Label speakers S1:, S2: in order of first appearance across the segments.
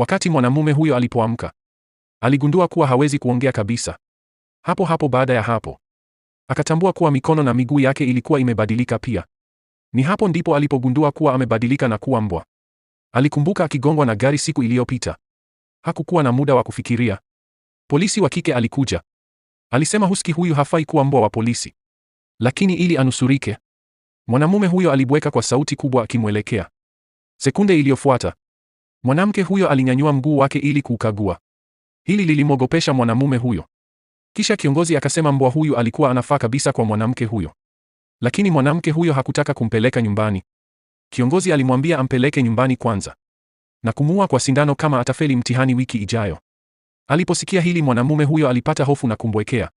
S1: Wakati mwanamume huyo alipoamka, aligundua kuwa hawezi kuongea kabisa. Hapo hapo baada ya hapo, akatambua kuwa mikono na miguu yake ilikuwa imebadilika pia. Ni hapo ndipo alipogundua kuwa amebadilika na kuwa mbwa. Alikumbuka akigongwa na gari siku iliyopita. Hakukuwa na muda wa kufikiria. Polisi wa kike alikuja. Alisema husky huyu hafai kuwa mbwa wa polisi. Lakini ili anusurike, mwanamume huyo alibweka kwa sauti kubwa akimwelekea. Sekunde iliyofuata, mwanamke huyo alinyanyua mguu wake ili kuukagua. Hili lilimwogopesha mwanamume huyo. Kisha kiongozi akasema mbwa huyu alikuwa anafaa kabisa kwa mwanamke huyo. Lakini mwanamke huyo hakutaka kumpeleka nyumbani. Kiongozi alimwambia ampeleke nyumbani kwanza na kumuua kwa sindano kama atafeli mtihani wiki ijayo. Aliposikia hili, mwanamume huyo alipata hofu na kumbwekea.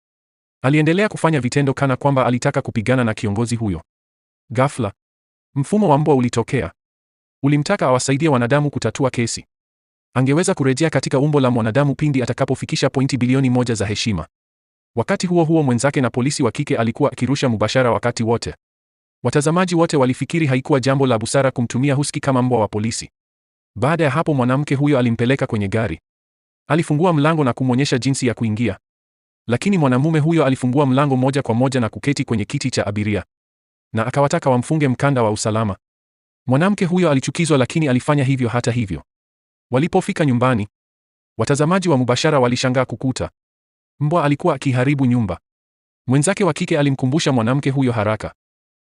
S1: Aliendelea kufanya vitendo kana kwamba alitaka kupigana na kiongozi huyo. Ghafla, mfumo wa mbwa ulitokea. Ulimtaka awasaidie wanadamu kutatua kesi. Angeweza kurejea katika umbo la mwanadamu pindi atakapofikisha pointi bilioni 1 za heshima. Wakati huo huo, mwenzake na polisi wa kike alikuwa akirusha mubashara wakati wote. Watazamaji wote walifikiri haikuwa jambo la busara kumtumia husky kama mbwa wa polisi. Baada ya hapo, mwanamke huyo alimpeleka kwenye gari. Alifungua mlango na kumwonyesha jinsi ya kuingia. Lakini mwanamume huyo alifungua mlango moja kwa moja na kuketi kwenye kiti cha abiria. Na akawataka wamfunge mkanda wa usalama. Mwanamke huyo alichukizwa, lakini alifanya hivyo hata hivyo. Walipofika nyumbani, watazamaji wa mubashara walishangaa kukuta mbwa alikuwa akiharibu nyumba. Mwenzake wa kike alimkumbusha mwanamke huyo haraka.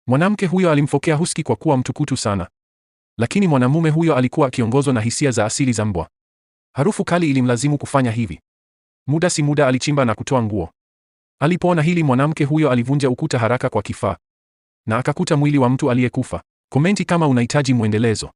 S1: Mwanamke huyo alimfokea husky kwa kuwa mtukutu sana. Lakini mwanamume huyo alikuwa akiongozwa na hisia za asili za mbwa. Harufu kali ilimlazimu kufanya hivi. Muda si muda alichimba na kutoa nguo. Alipoona hili, mwanamke huyo alivunja ukuta haraka kwa kifaa na akakuta mwili wa mtu aliyekufa. Komenti kama unahitaji mwendelezo.